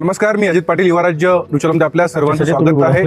नमस्कार, मी अजित पाटील, युवराज्य न्यूजमध्ये आपल्या सर्वांचं स्वागत आहे।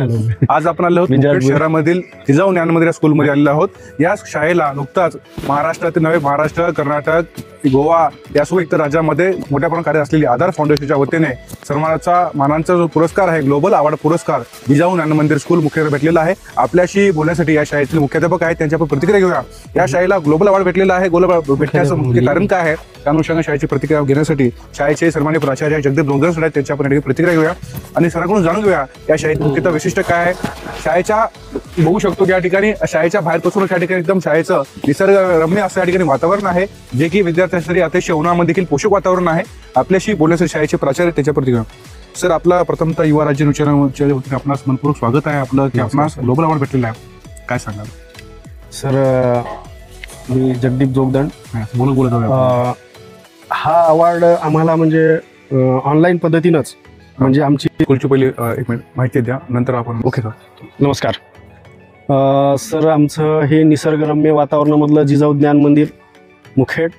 आज आपण आलो आहोत मुखेड शहरामधील जिजाऊ ज्ञान मंदिर स्कूलमध्ये आलेलो आहोत। या शाळेला नुकताच महाराष्ट्रातील नव्हे, महाराष्ट्र, कर्नाटक, गोवा यासोबत इतर राज्यामध्ये मोठ्या प्रमाणात कार्य असलेली आधार फाउंडेशनच्या वतीने सन्मानाचा मानांचा जो पुरस्कार आहे, ग्लोबल अवॉर्ड पुरस्कार जिजाऊ ज्ञान मंदिर स्कूल मुखेड भेटलेला आहे। आपल्याशी बोलण्यासाठी या शाळेतील मुख्याध्यापक आहेत, त्यांच्या आपण प्रतिक्रिया घेऊया। या शाळेला ग्लोबल अवॉर्ड भेटलेला आहे। ग्लोबल अवॉर्ड भेटण्याचं मुख्य कारण काय आहे, त्या अनुषंगाने शाळेची प्रतिक्रिया घेण्यासाठी शाळेचे सन्माननीय प्राचार्य जगदीप डोंगरे आहेत, त्यांच्या आपण प्रतिक्रिया घेऊया आणि सरांकडून जाणून घेऊया या शाळेत मुख्यतः वैशिष्ट्य काय आहे। शाळेच्या बघू शकतो की या ठिकाणी शाळेच्या बाहेर पासून या ठिकाणी एकदम शाळेचं निसर्गरम्य असं या ठिकाणी वातावरण आहे, जे की विद्यार्थ्यांसाठी अतिशय उन्हामध्ये देखील पोषक वातावरण आहे। आपल्याशी बोलण्यासाठी शाळेचे प्राचार्य त्याच्या प्रतिक्रिया। सर, आपला प्रथमतः युवा राज्य न्यूजच्या वतीने आपणास मनपूर्वक स्वागत आहे आपलं की आपणास ग्लोबल अवॉर्ड भेटलेला आहे, काय सांगाल? सर, मी जगदीप जोगदंड बोलत हा अवॉर्ड आम्हाला म्हणजे ऑनलाईन पद्धतीनंच म्हणजे आमची स्कूलची पहिली एक मिनिट माहिती द्या, नंतर आपण ओके सर। नमस्कार सर, आमचं हे निसर्गरम्य वातावरणामधलं जिजाऊ ज्ञान मंदिर मुखेड,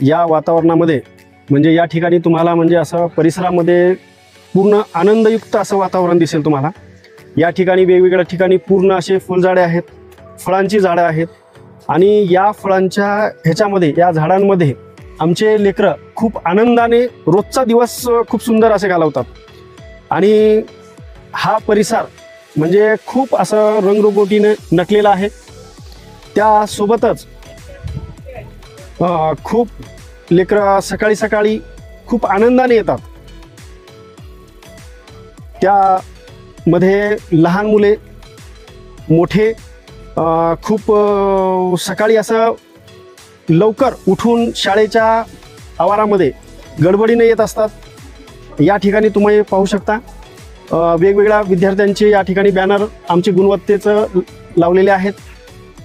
या वातावरणामध्ये म्हणजे या ठिकाणी तुम्हाला म्हणजे असं परिसरामध्ये पूर्ण आनंदयुक्त असं वातावरण दिसेल तुम्हाला। या ठिकाणी वेगवेगळ्या ठिकाणी पूर्ण असे फुलझाडे आहेत, फळांची झाडं आहेत आणि या फळांच्या ह्याच्यामध्ये या झाडांमध्ये आमचे लेकरं खूप आनंदाने रोजचा दिवस खूप सुंदर असे घालवतात आणि हा परिसर म्हणजे खूप असं रंगरंगोटीने नटलेला आहे। त्यासोबतच खूप लेकरं सकाळी सकाळी खूप आनंदाने येतात। त्यामध्ये लहान मुले मोठे खूप सकाळी असं लवकर उठून शाळेच्या आवारामध्ये गडबडीने येत असतात। या ठिकाणी तुम्ही पाहू शकता वेगवेगळ्या विद्यार्थ्यांचे या ठिकाणी बॅनर आमचे गुणवत्तेचं लावलेले आहेत।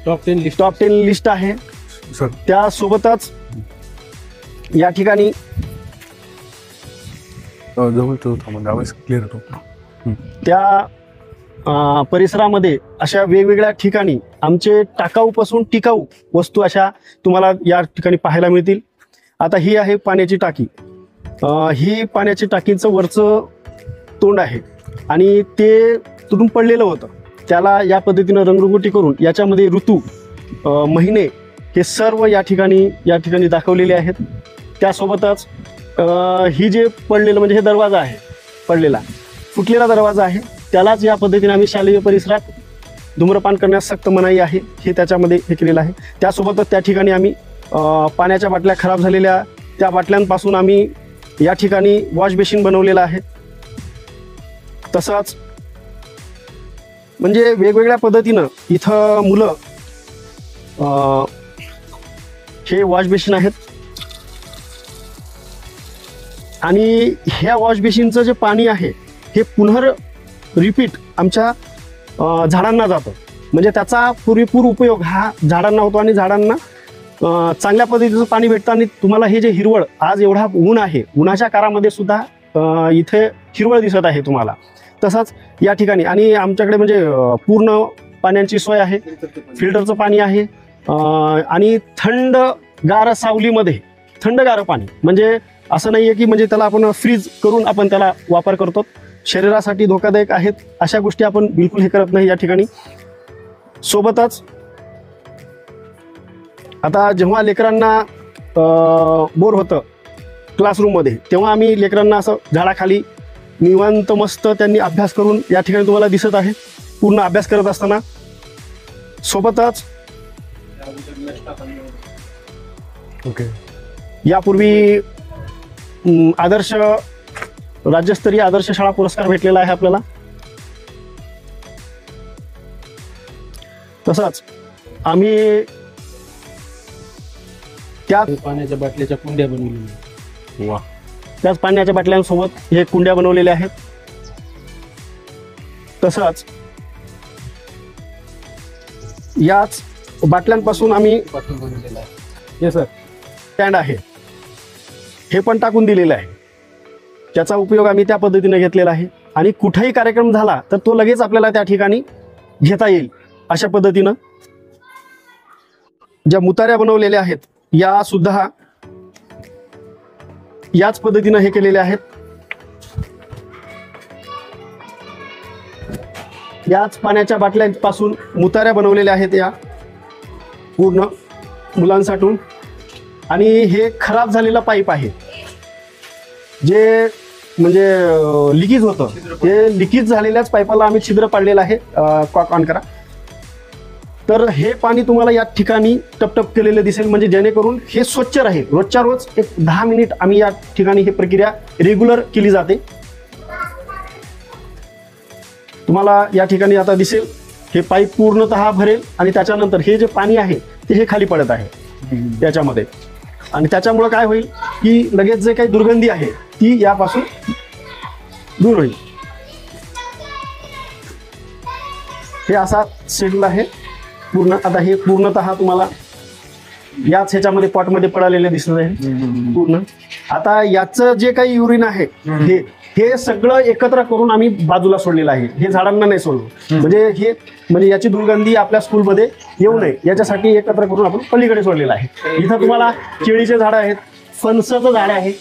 टॉप 10 लिस्ट आहे सर। त्यासोबतच या ठिकाणी क्लिअर होतो त्या परिसरामध्ये अशा वेगवेगळ्या ठिकाणी आमचे टाकाऊपासून टिकाऊ वस्तू अशा तुम्हाला या ठिकाणी पाहायला मिळतील। आता ही आहे पाण्याची टाकी, ही पाण्याची टाकीचं वरचं तोंड आहे आणि ते तुटून पडलेलं होतं, त्याला या पद्धतीनं रंगरंगोटी करून याच्यामध्ये ऋतू, महिने हे सर्व या ठिकाणी दाखवलेले आहेत। त्यासोबतच ही जे पडलेलं म्हणजे हे दरवाजा आहे, पडलेला फुटलेला दरवाजा आहे, त्यालाच या पद्धतीने आम्ही शालेय परिसरात धूम्रपान करण्यास सक्त मनाई आहे हे त्याच्यामध्ये हे केलेलं आहे। त्यासोबतच त्या ठिकाणी आम्ही पाण्याच्या बाटल्या खराब झालेल्या त्या बाटल्यांपासून आम्ही या ठिकाणी वॉश बेसिन बनवलेलं आहे। तसंच म्हणजे वेगवेगळ्या पद्धतीनं इथं मुलं हे वॉश बेसिन आहेत आणि ह्या वॉश बेसिनचं जे पाणी आहे हे पुन्हा रिपीट आमच्या झाडांना जातं, म्हणजे त्याचा पुरेपूर उपयोग हा झाडांना होतो आणि झाडांना चांगल्या पद्धतीचं पाणी भेटतं। आणि तुम्हाला हे जे हिरवळ, आज एवढा ऊन आहे, उन्हाच्या काळामध्ये सुद्धा इथे हिरवळ दिसत आहे तुम्हाला। तसंच या ठिकाणी आणि आमच्याकडे म्हणजे पूर्ण पाण्याची सोय आहे, फिल्टरचं पाणी आहे आणि थंडगार सावलीमध्ये थंडगार पाणी, म्हणजे असं नाही आहे की म्हणजे त्याला आपण फ्रीज करून आपण त्याला वापर करतो, शरीरासाठी धोकादायक आहेत अशा गोष्टी आपण बिलकुल हे करत नाही या ठिकाणी। सोबतच आता जेव्हा लेकरांना बोर होतं क्लासरूममध्ये, तेव्हा आम्ही लेकरांना असं झाडाखाली निवांत मस्त त्यांनी अभ्यास करून या ठिकाणी तुम्हाला दिसत आहे पूर्ण अभ्यास करत असताना। सोबतच ओके, यापूर्वी आदर्श राज्यस्तरीय आदर्श शाळा पुरस्कार भेटलेला आहे आपल्याला। तसंच आम्ही त्या पाण्याच्या बाटल्याच्या कुंड्या बनवलेल्या, वा, त्याच पाण्याच्या बाटल्यांसोबत हे कुंड्या बनवलेल्या आहेत। तसंच याच बाटल्यांपासून आम्ही पाठून बनवलेला आहे। हे सर स्टँड आहे, हे पण टाकून दिलेलं आहे, त्याचा उपयोग आम्ही त्या पद्धतीने घेतलेला आहे आणि कुठेही कार्यक्रम झाला तर तो लगेच आपल्याला त्या ठिकाणी घेता येईल अशा पद्धतीनं। ज्या मुताऱ्या बनवलेल्या आहेत या सुद्धा याच पद्धतीनं हे केलेले आहेत। याच पाण्याच्या बाटल्यांपासून मुताऱ्या बनवलेल्या आहेत या पूर्ण मुलांसाठी. आणि हे खराब झालेला पाईप आहे जे म्हणजे लिकेज होतं, ते लिकेज झालेल्याच पाईपाला आम्ही छिद्र पाडलेलं आहे. कॉक ऑन करा. तर हे पाणी तुम्हाला या ठिकाणी टपटप केलेलं दिसेल, म्हणजे जेणेकरून हे स्वच्छ राहील. रोजच्या रोज एक 10 मिनिट आम्ही या ठिकाणी ही प्रक्रिया रेग्युलर केली जाते. तुम्हाला या ठिकाणी आता दिसेल हे पाईप पूर्णतः भरेल आणि त्याच्यानंतर हे जे पाणी आहे ते हे खाली पडत आहे त्याच्यामध्ये. आणि त्याच्यामुळं काय होईल की लगेच जे काही दुर्गंधी आहे ती यापासून दूर होईल. हे असा सेटल आहे पूर्ण. आता हे पूर्णतः तुम्हाला याच ह्याच्यामध्ये पॉटमध्ये पडालेले दिसत आहे पूर्ण. आता याचं जे काही युरिन आहे हे सगळं एकत्र करून आम्ही बाजूला सोडलेलं आहे. हे झाडांना नाही सोडलं, म्हणजे याची दुर्गंधी आपल्या स्कूलमध्ये येऊ नये याच्यासाठी एकत्र करून आपण पलीकडे सोडलेलं आहे. इथं तुम्हाला केळीचे झाडं आहेत, फणसाचं झाड आहे,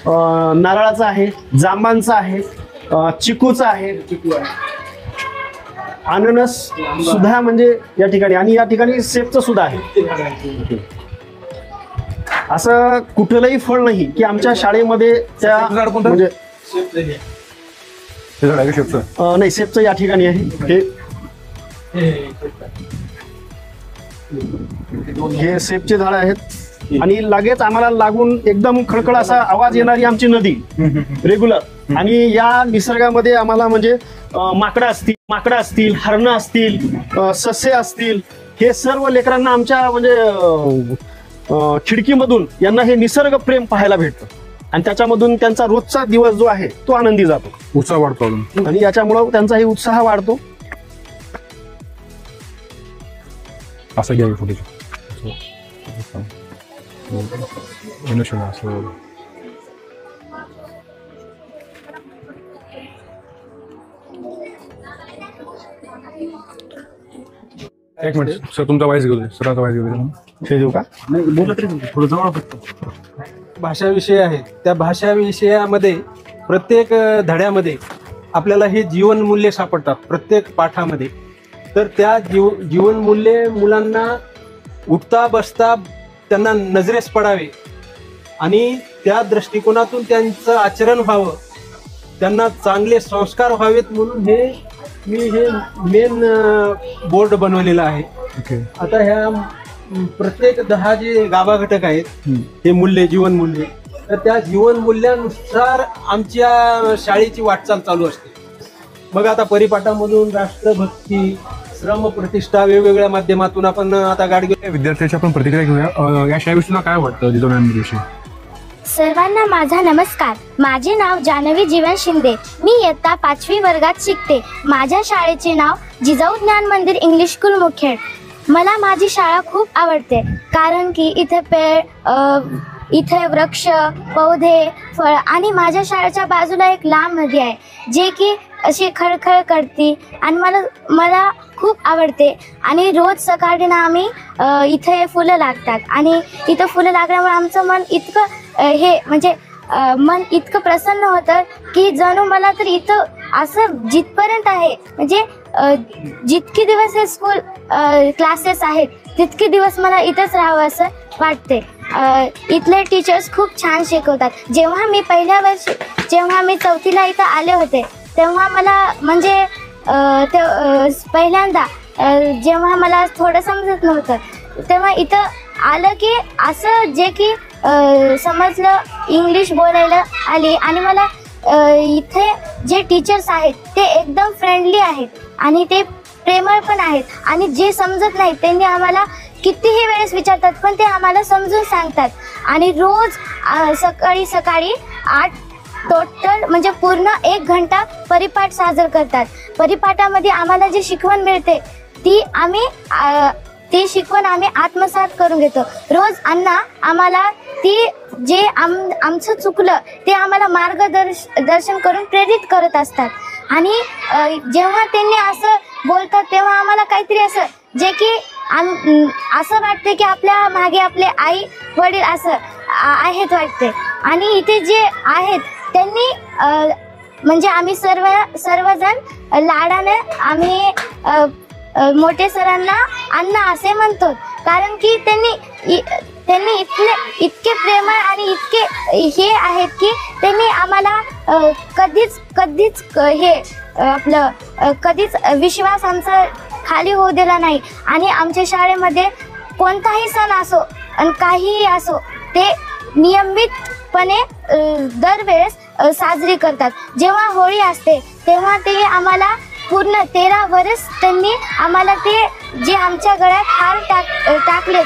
नारळाचं आहे, जांबांचं आहे, चिकूचं आहे, अननस सुद्धा म्हणजे या ठिकाणी, आणि या ठिकाणी सेबचं सुद्धा आहे. असं कुठलंही फळ नाही की आमच्या शाळेमध्ये त्या म्हणजे नाही सेबचं या ठिकाणी आहे. हे सेबचे झाड आहेत आणि लगेच आम्हाला लागून एकदम खळखळ असा आवाज येणारी आमची नदी रेग्युलर. आणि या निसर्गामध्ये आम्हाला म्हणजे माकडं असतील, हरणं असतील, ससे असतील, हे सर्व लेकरांना आमच्या म्हणजे खिडकीमधून यांना हे निसर्ग प्रेम पाहायला भेटतं आणि त्याच्यामधून त्यांचा रोजचा दिवस जो आहे तो आनंदी जातो, उत्साह वाढतो आणि याच्यामुळं त्यांचाही उत्साह वाढतो. असं घ्यावी फुटेज एक मिनिट सर, तुमचा वाईस घेऊ दे, सरांचा वाईस घेऊ दे. हे देऊ का? नाही बोलत रे थोडं जवळ फक्त. भाषा विषय आहे, त्या भाषा विषयामध्ये प्रत्येक धड्यामध्ये आपल्याला हे जीवनमूल्य सापडतात प्रत्येक पाठामध्ये. तर त्या जीवनमूल्य मुलांना उठता बसता त्यांना नजरेस पडावे आणि त्या दृष्टिकोनातून त्यांचं आचरण व्हावं, त्यांना चांगले संस्कार व्हावेत म्हणून मी हे मेन बोर्ड बनवलेलं आहे. आता ह्या प्रत्येक 10 जे गाभा घटक आहेत हे मूल्य, जीवनमूल्य, तर त्या जीवनमूल्यानुसार आमच्या शाळेची वाटचाल चालू असते. मग आता परिपाठामधून राष्ट्रभक्ती, श्रम प्रतिष्ठा, वेगवेगळ्या माध्यमातून आपण आता गाडगे विद्यार्थ्याची आपण प्रतिक्रिया घेऊया. या शाळेविषयी तुला काय वाटतं जिजाऊ? सर्वांना माझा नमस्कार. माझे नाव जानवी जीवन शिंदे. मी इयत्ता 5वी वर्गात शिकते. माझ्या शाळेचे नाव जिजाऊ ज्ञान मंदिर इंग्लिश स्कूल मुखेड. मला माझी शाळा खूप आवडते कारण की इथे वृक्ष, पौधे, फळ आणि माझ्या शाळेच्या बाजूला एक लांब नदी आहे जे की अशी खळखळ करते आणि मला खूप आवडते. आणि रोज सकाळी ना आम्ही इथे फुलं लागतात आणि इथं फुलं लागल्यामुळे आमचं मन इतकं मन इतकं प्रसन्न होतं की जणू मला तर इथं असं जिथपर्यंत आहे म्हणजे जितके दिवस हे स्कूल क्लासेस आहेत तितके दिवस मला इथंच राहावं असं वाटते. इथले टीचर्स खूप छान शिकवतात. जेव्हा मी पहिल्या वर्षी मी 4थीला इथं आले होते तेव्हा मला म्हणजे पहिल्यांदा जेव्हा मला थोडं समजत नव्हतं तेव्हा इथं आलं की असं जे की समजलं, इंग्लिश बोलायला आली आणि मला इथे जे टीचर्स आहेत ते एकदम फ्रेंडली आहेत आणि ते प्रेमळ पण आहेत आणि जे समजत नाही त्यांनी आम्हाला कितीही वेळेस विचारतात पण ते आम्हाला समजून सांगतात. आणि रोज सकाळी 8 टोटल म्हणजे पूर्ण 1 घंटा परिपाठ सादर करतात. परिपाठामध्ये आम्हाला जी शिकवण मिळते ती शिकवण आम्ही आत्मसात करून घेतो. रोज अण्णा आम्हाला जे आमचं चुकलं ते आम्हाला मार्गदर्शन करून प्रेरित करत असतात. आणि जेव्हा त्यांनी असं बोलतात तेव्हा आम्हाला काहीतरी असं जे की असं वाटते की आपल्या मागे आपले आई वडील असं आहेत वाटते. आणि इथे जे आहेत त्यांनी म्हणजे आम्ही सर्वजण लाडाने आम्ही मोठे सरांना अण्णा असे म्हणतो, कारण की त्यांनी इतके प्रेमळ आणि इतके हे आहेत की त्यांनी आम्हाला कधीच हे आपलं कधीच विश्वास आमचा खाली होऊ दिला नाही. आणि आमच्या शाळेमध्ये कोणताही सण असो आणि काहीही असो ते नियमितपणे दरवेळेस साजरी करतात. जेव्हा होळी असते तेव्हा ते आम्हाला पूर्ण 13 वर्ष त्यांनी आम्हाला ते जे आमच्या गळ्यात हार टाकलेत,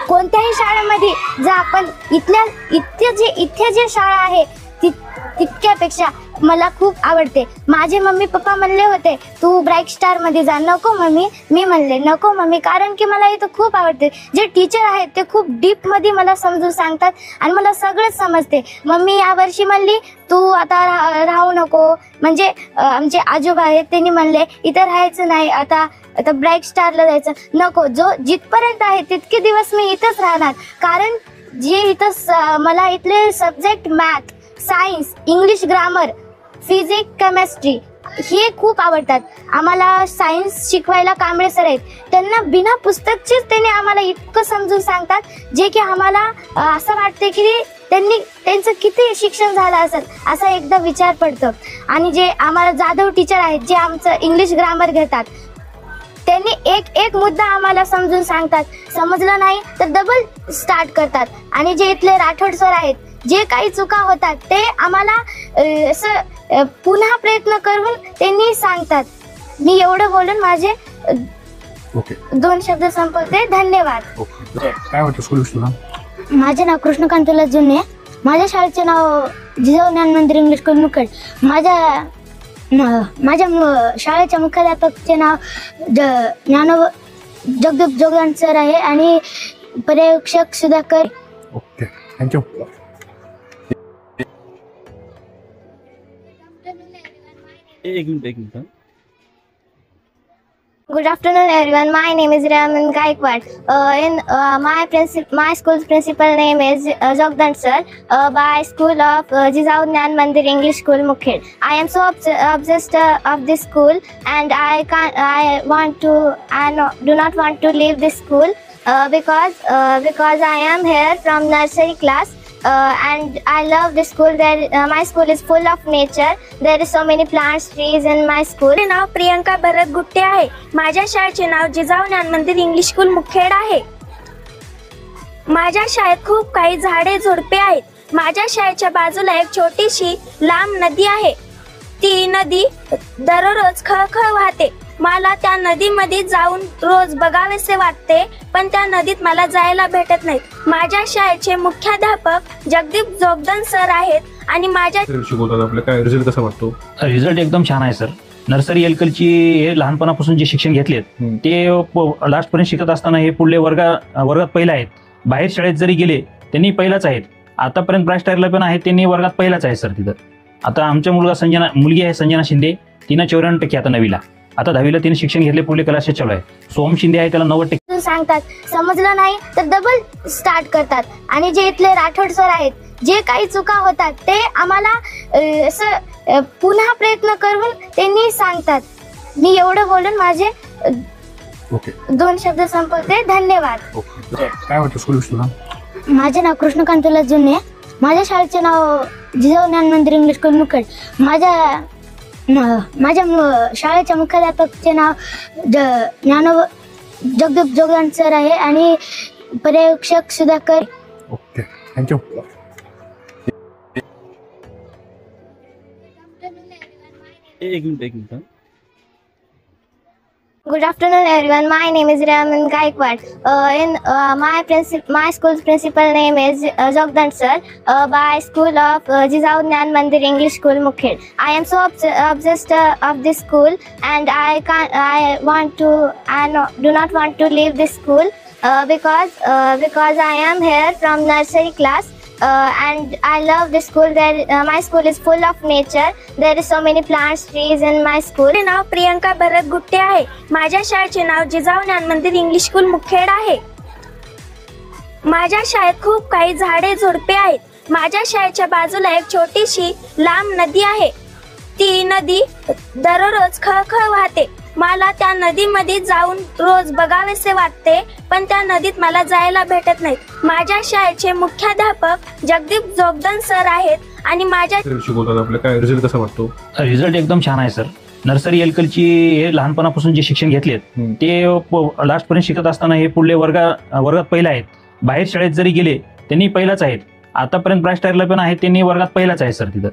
कोणत्याही शाळेमध्ये जर आपण इथे जे शाळा आहे तितक्यापेक्षा मला खूप आवडते. माझे मम्मी पप्पा म्हणले होते तू ब्राईट स्टार मध्ये जा. नको मम्मी, मी म्हणले नको मम्मी, कारण की मला इथं खूप आवडते. जे टीचर आहेत ते खूप डीप मध्ये मला समजून सांगतात आणि मला सगळंच समजते. मम्मी यावर्षी म्हणली तू आता राहू नको, म्हणजे आमचे आजोबा आहेत त्यांनी म्हणले इथं राहायचं नाही, आता ब्राईट स्टारला जायचं. नको, जिथपर्यंत आहे तितके दिवस मी इथंच राहणार, कारण जे इथं मला इथले subject math, science, English grammar, physics, chemistry हे खूप आवडतात. आम्हाला सायन्स शिकवायला कांबळे सर आहेत, त्यांना बिना पुस्तकचेच त्यांनी आम्हाला इतकं समजून सांगतात जे की आम्हाला असं वाटते की त्यांचं किती शिक्षण झालं असेल असा एकदा विचार पडतो. आणि जे आम्हाला जाधव टीचर आहेत जे आमचं इंग्लिश ग्रामर घेतात, त्यांनी एक मुद्दा आम्हाला समजून सांगतात, समजलं नाही तर डबल स्टार्ट करतात. आणि जे इथले राठोड सर आहेत, जे काही चुका होतात ते आम्हाला असं पुन्हा प्रयत्न करून त्यांनी सांगतात. मी एवढं बोलून माझे 2 शब्द संपवते. धन्यवाद. काय वाटतं स्कूल विषयी? माझे नाव कृष्णकांत जुने. माझ्या शाळेचे नाव जिजाऊ ज्ञान मंदिर इंग्लिश स्कूल मुखेड. माझ्या शाळेच्या मुख्याध्यापकचे नाव जगदीप जोगदान सर आहे आणि पर्यवेक्षक सुधाकर. Okay, thank you. एक minute. Good afternoon, everyone. My name is Raman Gaikwad. My school's principal name is Jogdan Sir. By School of Jizau Gnan Mandir English School Mukhed. I am so obsessed of this school, and I do not want to leave this school because I am here from nursery class. And I love this school. My school is full of nature. There is so many plants, trees in my school. माझे नाव प्रियंका भरत गुट्टे आहे. माझ्या शाळेचे नाव जिजाऊ ज्ञान मंदिर English school Mukhed आहे. माझ्या शाळेत खूप काही झाडे झुडपे आहेत. माझ्या शाळेच्या बाजूला एक छोटीशी लांब नदी आहे. ती नदी दररोज खळखळ वाहते. मला त्या नदीमध्ये जाऊन रोज बघावेसे वाटते, पण त्या नदीत मला जायला भेटत नाही. माझ्या शाळेचे मुख्याध्यापक जगदीप जोगदन सर आहेत आणि माझ्या शिकवतात. आपलं काय रिझल्ट कसा वाटतो? रिझल्ट एकदम छान आहे सर. नर्सरी एलकलची हे लहानपणापासून जे शिक्षण घेतलेत ते लास्ट पर्यंत शिकत असताना हे पुढले वर्गात पहिला आहेत. बाहेर शाळेत जरी गेले त्यांनी पहिलाच आहेत. आतापर्यंत ब्राईट स्टारला पण आहेत, त्यांनी वर्गात पहिलाच आहे सर तिथं. आता आमचा मुलगी आहे संजना शिंदे, तिनं 94% आता 9वीला. आता 10वीला तिने शिक्षण घेतले, पुढले क्लासेस चालू आहे. सोम शिंदे आहे, त्याला 90% सांगतात. समजलं नाही तर डबल स्टार्ट करतात. आणि जे इथले राठोड सर आहेत, जे काही चुका होतात ते आम्हाला असं पुन्हा प्रयत्न करून त्यांनी सांगतात. मी एवढं बोलून माझे 2 शब्द संपवते. धन्यवाद. काय वाटतं स्कूल विषयी? माझे नाव कृष्णकांत जुने. माझ्या शाळेचे नाव जिजाऊ ज्ञान मंदिर इंग्लिश स्कूल मुखेड. माझ्या शाळेच्या मुख्याध्यापकचे नाव जगदीप जोगदान सर आहे आणि पर्यवेक्षक सुधाकर. Okay, thank you. एक minute. Good afternoon, everyone. My name is Raman Gaikwad. My school's principal name is Jogdan Sir. By School of Jizau Gnan Mandir English School Mukhed. I am so obsessed of this school, and I do not want to leave this school because I am here from nursery class. And I love this school. My school is full of nature. There is so many plants, trees in my school. माझे नाव प्रियंका भरत गुट्टे आहे. माझ्या शाळेचे नाव जिजाऊ ज्ञान मंदिर English school Mukhed आहे. माझ्या शाळेत खूप काही झाडे झुडपे आहेत. माझ्या शाळेच्या बाजूला एक छोटीशी लांब नदी आहे. ती नदी दररोज खळखळ वाहते. मला त्या नदीमध्ये जाऊन रोज बघावेसे वाटते, पण त्या नदीत मला जायला भेटत नाही. माझ्या शाळेचे मुख्याध्यापक जगदीप जोगदन सर आहेत आणि माझ्या शिकवतात आपल्याला. काय रिझल्ट कसा वाटतो? रिझल्ट एकदम छान आहे सर. नर्सरी एलकलची हे लहानपणापासून जे शिक्षण घेतलेत ते लास्ट पर्यंत शिकत असताना हे पुढले वर्गात पहिला आहेत. बाहेर शाळेत जरी गेले त्यांनी पहिलाच आहेत. आतापर्यंत ब्रास्ट टायरला पण आहेत, त्यांनी वर्गात पहिलाच आहे सर तिथं.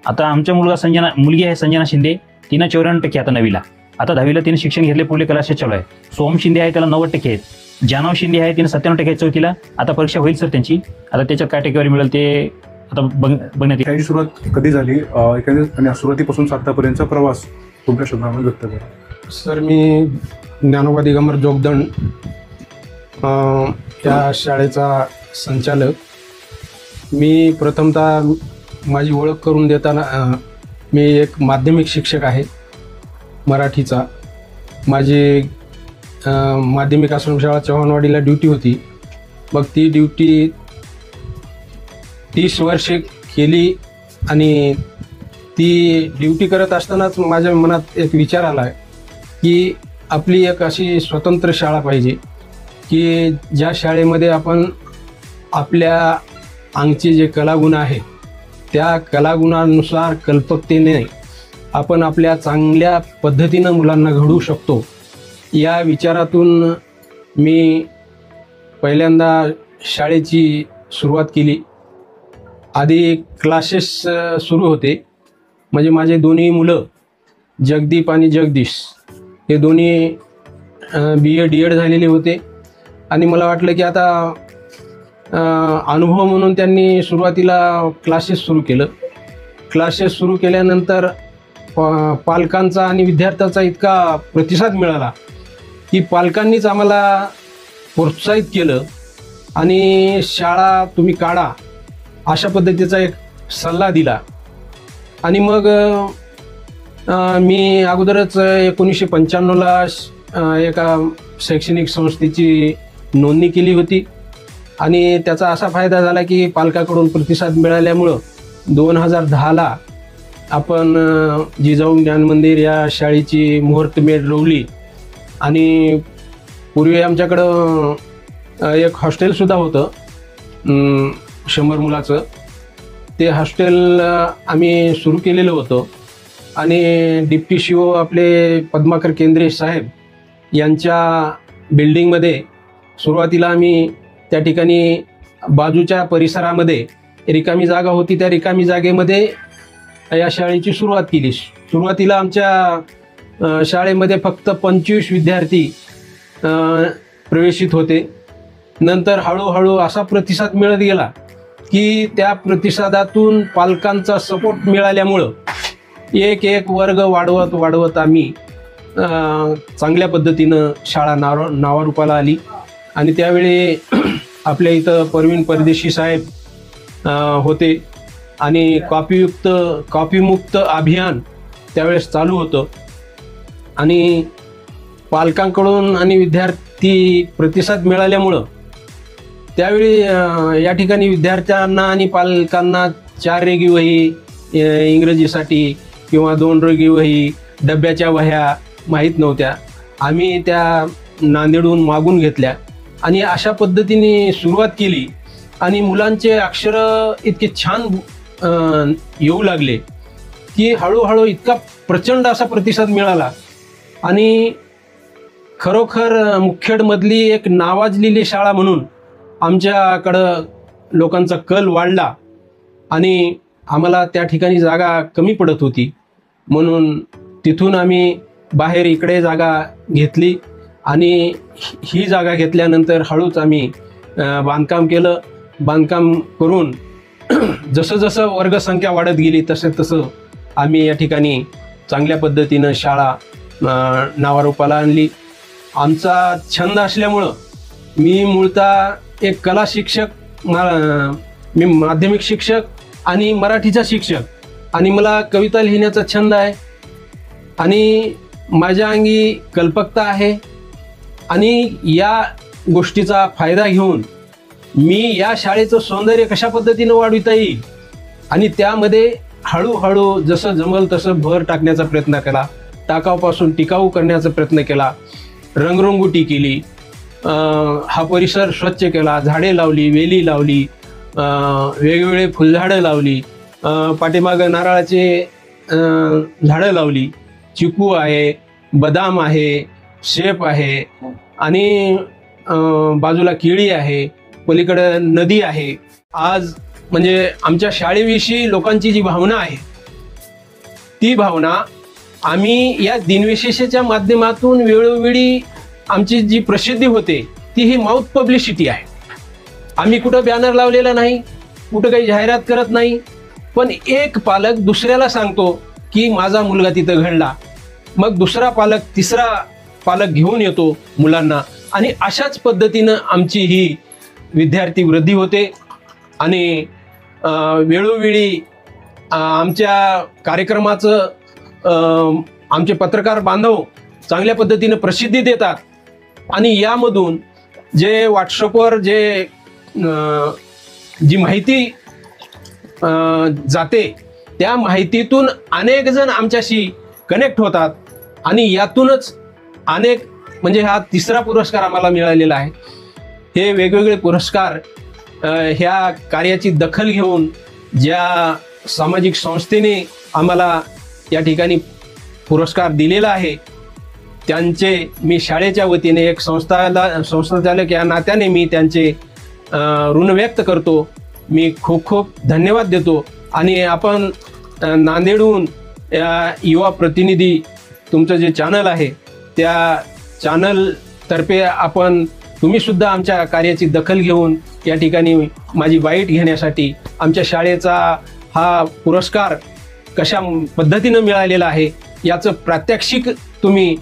आता आमच्या मुलगी आहे संजना शिंदे, तिनं 94% आता 9वीला. आता 10वीला तिने शिक्षण घेतले, पुढले क्लासेस चालू आहे. सोहम शिंदे आहे, त्याला 90% आहेत. जानव शिंदे आहे, तिने 97% आहेत 4थीला. आता परीक्षा होईल सर त्यांची. आता त्याच्यात काय टक्केवारी मिळेल ते आता बघण्यात येईल. त्याची सुरुवात कधी झाली आणि सुरुवातीपासून आतापर्यंतचा प्रवास तुमच्या शब्दामध्ये व्यक्त करा. सर, मी ज्ञानोबा दिगंबर जोगदंड या शाळेचा संचालक. मी प्रथमतः माझी ओळख करून देताना मी एक माध्यमिक शिक्षक आहे मराठीचा. माझी माध्यमिक आश्रमशाळा चव्हाणवाडीला ड्युटी होती. मग ती ड्युटी 30 वर्षे केली आणि ती ड्युटी करत असतानाच माझ्या मनात एक विचार आला की आपली एक अशी स्वतंत्र शाळा पाहिजे की ज्या शाळेमध्ये आपण आपल्या अंगचे जे कलागुण आहेत त्या कलागुणानुसार कल्पकतेने आपण आपल्या चांगल्या पद्धतीनं मुलांना घडवू शकतो. या विचारातून मी पहिल्यांदा शाळेची सुरुवात केली. आधी क्लासेस सुरू होते. म्हणजे माझे दोन्ही मुलं जगदीप आणि जगदीश हे दोन्ही BA DED झालेले होते आणि मला वाटलं की आता अनुभव म्हणून त्यांनी सुरुवातीला क्लासेस सुरू केलं. क्लासेस सुरू केल्यानंतर पालकांचा आणि विद्यार्थ्यांचा इतका प्रतिसाद मिळाला की पालकांनीच आम्हाला प्रोत्साहित केलं आणि शाळा तुम्ही काढा अशा पद्धतीचा एक सल्ला दिला. आणि मग मी अगोदरच 1995ला एका शैक्षणिक संस्थेची नोंदणी केली होती आणि त्याचा असा फायदा झाला की पालकाकडून प्रतिसाद मिळाल्यामुळं 2010ला आपण जिजाऊ ज्ञान मंदिर या शाळेची मुहूर्तमेढ रोवली. आणि पूर्वी आमच्याकडं एक हॉस्टेलसुद्धा होतं 100 मुलाचं. ते हॉस्टेल आम्ही सुरू केलेलं होतं आणि डिप्टी CO आपले पद्माकर केंद्रे साहेब यांच्या बिल्डिंगमध्ये सुरुवातीला आम्ही त्या ठिकाणी बाजूच्या परिसरामध्ये रिकामी जागा होती, त्या रिकामी जागेमध्ये या शाळेची सुरुवात केली. सुरुवातीला आमच्या शाळेमध्ये फक्त 25 विद्यार्थी प्रवेशित होते. नंतर हळूहळू असा प्रतिसाद मिळत गेला की त्या प्रतिसादातून पालकांचा सपोर्ट मिळाल्यामुळं एक वर्ग वाढवत आम्ही चांगल्या पद्धतीनं शाळा नावारूपाला आली. आणि त्यावेळी आपल्या इथं परवीन परदेशी साहेब होते आणि कॉपीमुक्त अभियान त्यावेळेस चालू होतं. आणि पालकांकडून आणि विद्यार्थी प्रतिसाद मिळाल्यामुळं त्यावेळी या ठिकाणी विद्यार्थ्यांना आणि पालकांना 4 रेगी वही इंग्रजीसाठी किंवा 2 रेगी वही डब्याच्या वह्या माहीत नव्हत्या. आम्ही त्या नांदेडहून मागून घेतल्या आणि अशा पद्धतीने सुरुवात केली आणि मुलांचे अक्षर इतके छान येऊ लागले की हळूहळू इतका प्रचंड असा प्रतिसाद मिळाला आणि खरोखर मुखेडमधली एक नावाजलेली शाळा म्हणून आमच्याकडं लोकांचा कल वाढला. आणि आम्हाला त्या ठिकाणी जागा कमी पडत होती म्हणून तिथून आम्ही बाहेर इकडे जागा घेतली आणि ही जागा घेतल्यानंतर हळूच आम्ही बांधकाम केलं. बांधकाम करून जसं जसं वर्गसंख्या वाढत गेली तसं आम्ही या ठिकाणी चांगल्या पद्धतीनं शाळा नावारूपाला आणली. आमचा छंद असल्यामुळं मी मूळतः एक कला शिक्षक, मी माध्यमिक शिक्षक आणि मराठीचा शिक्षक आणि मला कविता लिहिण्याचा छंद आहे आणि माझ्या अंगी कल्पकता आहे. आणि या गोष्टीचा फायदा घेऊन मी या शाळेचं सौंदर्य कशा पद्धतीनं वाढविता येईल आणि त्यामध्ये हळूहळू जसं जमल तसं भर टाकण्याचा प्रयत्न केला. टाकाऊपासून टिकाऊ करण्याचा प्रयत्न केला. रंगरंगोटी केली. हा परिसर स्वच्छ केला. झाडे लावली, वेली लावली, वेगवेगळे फुलझाडं लावली, पाठीमागं नारळाचे झाडं लावली. चिकू आहे, बदाम आहे, शेप आहे आणि बाजूला केळी आहे, पलीकडं नदी आहे. आज म्हणजे आमच्या शाळेविषयी लोकांची जी भावना आहे ती भावना आम्ही या दिनविशेषाच्या माध्यमातून वेळोवेळी आमची जी प्रसिद्धी होते ती ही माउथ पब्लिसिटी आहे. आम्ही कुठं बॅनर लावलेला नाही, कुठं काही जाहिरात करत नाही, पण एक पालक दुसऱ्याला सांगतो की माझा मुलगा तिथं घडला, मग दुसरा पालक तिसरा पालक घेऊन येतो मुलांना आणि अशाच पद्धतीनं आमची ही विद्यार्थी वृद्धी होते. आणि वेळोवेळी आमच्या कार्यक्रमाचं आमचे पत्रकार बांधव चांगल्या पद्धतीनं प्रसिद्धी देतात आणि यामधून जे व्हॉट्सअपवर जी माहिती जाते त्या माहितीतून अनेक जण आमच्याशी कनेक्ट होतात आणि यातूनच अनेक म्हणजे हा तिसरा पुरस्कार आम्हाला मिळालेला आहे. हे वेगवेगळे पुरस्कार ह्या कार्याची दखल घेऊन ज्या सामाजिक संस्थेने आम्हाला या ठिकाणी पुरस्कार दिलेला आहे त्यांचे मी शाळेच्या वतीने एक संस्थाचालक या नात्याने मी त्यांचे ऋण व्यक्त करतो. मी खूप खूप धन्यवाद देतो. आणि आपण नांदेडहून या युवा प्रतिनिधी तुमचं जे चॅनल आहे त्या चॅनलतर्फे तुम्ही सुद्धा आमच्या कार्याची दखल घेऊन या ठिकाणी माझी बाईट घेण्यासाठी आमच्या शाळेचा हा पुरस्कार कशा पद्धतीनं मिळालेला आहे याचं प्रात्यक्षिक तुम्ही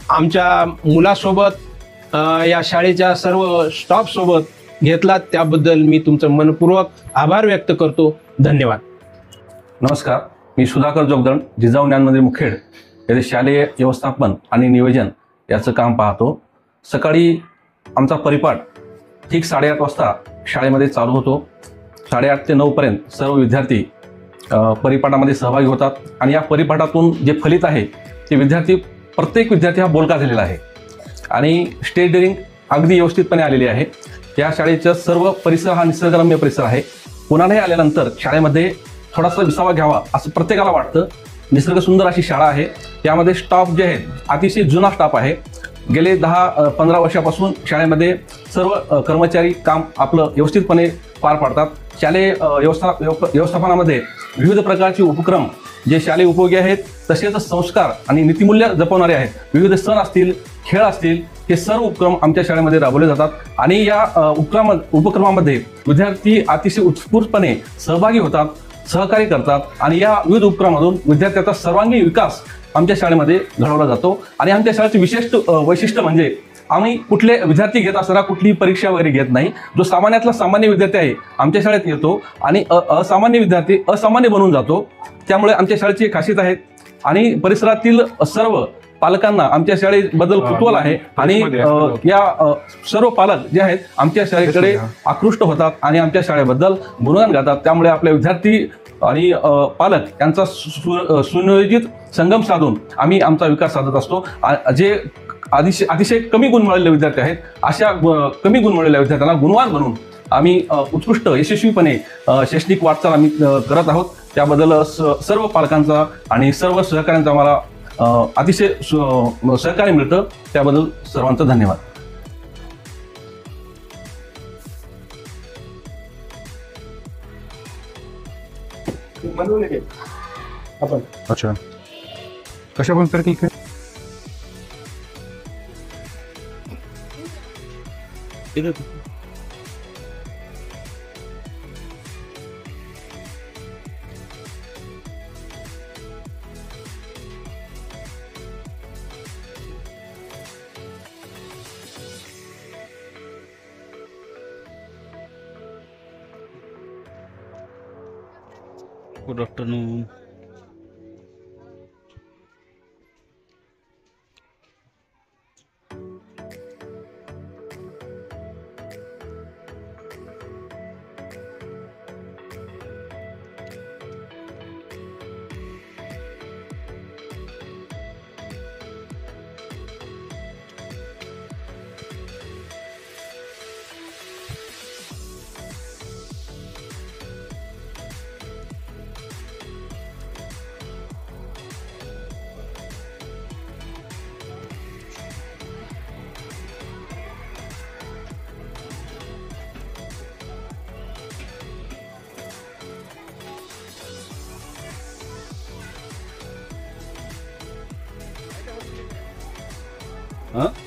आमच्या मुलासोबत या शाळेच्या सर्व स्टाफसोबत घेतलात त्याबद्दल मी तुमचं मनपूर्वक आभार व्यक्त करतो. धन्यवाद. नमस्कार, मी सुधाकर जोगदंड, जिजाऊ ज्ञान मंदिर मुखेड येथे शालेय व्यवस्थापन आणि नियोजन याचं काम पाहतो. सकाळी आमचा परिपाठ ठीक 8:30 वाजता शाळेमध्ये चालू होतो. 8:30 ते 9 पर्यंत सर्व विद्यार्थी परिपाठामध्ये सहभागी होतात आणि या परिपाठातून जे फलित आहे ते प्रत्येक विद्यार्थी हा बोलका झालेला आहे आणि स्टेज डेअरिंग अगदी व्यवस्थितपणे आलेली आहे. या शाळेचा सर्व परिसर हा निसर्गरम्य परिसर आहे. पुन्हाही आल्यानंतर शाळेमध्ये थोडासा विसावा घ्यावा असं प्रत्येकाला वाटतं. निसर्ग सुंदर अशी शाळा आहे. यामध्ये स्टाफ जे आहेत अतिशय जुना स्टाफ आहे. गेले 10-15 वर्षापासून शाळेमध्ये सर्व कर्मचारी काम आपलं व्यवस्थितपणे पार पाडतात. शालेय व्यवस्थापनामध्ये विविध प्रकारचे उपक्रम जे शालेय उपयोगी आहेत तसेच संस्कार आणि नीतिमूल्य जपवणारे आहेत. विविध सण असतील, खेळ असतील, हे सर्व उपक्रम आमच्या शाळेमध्ये राबवले जातात आणि या उपक्रमामध्ये विद्यार्थी अतिशय उत्स्फूर्तपणे सहभागी होतात, सहकार्य करतात आणि या विविध उपक्रमातून विद्यार्थ्याचा सर्वांगीण विकास आमच्या शाळेमध्ये घडवला जातो. आणि आमच्या शाळेचे विशिष्ट वैशिष्ट्य म्हणजे आम्ही कुठले विद्यार्थी घेत असताना कुठलीही परीक्षा वगैरे घेत नाही. जो सामान्यातला सामान्य विद्यार्थी आहे आमच्या शाळेत येतो आणि असामान्य विद्यार्थी असामान्य बनून जातो. त्यामुळे आमच्या शाळेची एक खासियत आहे आणि परिसरातील सर्व पालकांना आमच्या शाळेबद्दल कुतूहल आहे आणि या सर्व पालक जे आहेत आमच्या शाळेकडे आकृष्ट होतात आणि आमच्या शाळेबद्दल गुणगान गातात. त्यामुळे आपल्या विद्यार्थी आणि पालक यांचा सुनियोजित संगम साधून आम्ही आमचा विकास साधत असतो. जे अतिशय कमी गुण मिळालेले विद्यार्थी आहेत अशा कमी गुण मिळालेल्या विद्यार्थ्यांना गुणवान बनवून आम्ही उत्कृष्ट यशस्वीपणे शैक्षणिक वाटचाल आम्ही करत आहोत. त्याबद्दल सर्व पालकांचा आणि सर्व सहकाऱ्यांचा मला अतिशय सहकार्य मिळतं. त्याबद्दल सर्वांचं धन्यवाद. अच्छा, कशा पण तर ठीक आहे. Good afternoon. हं?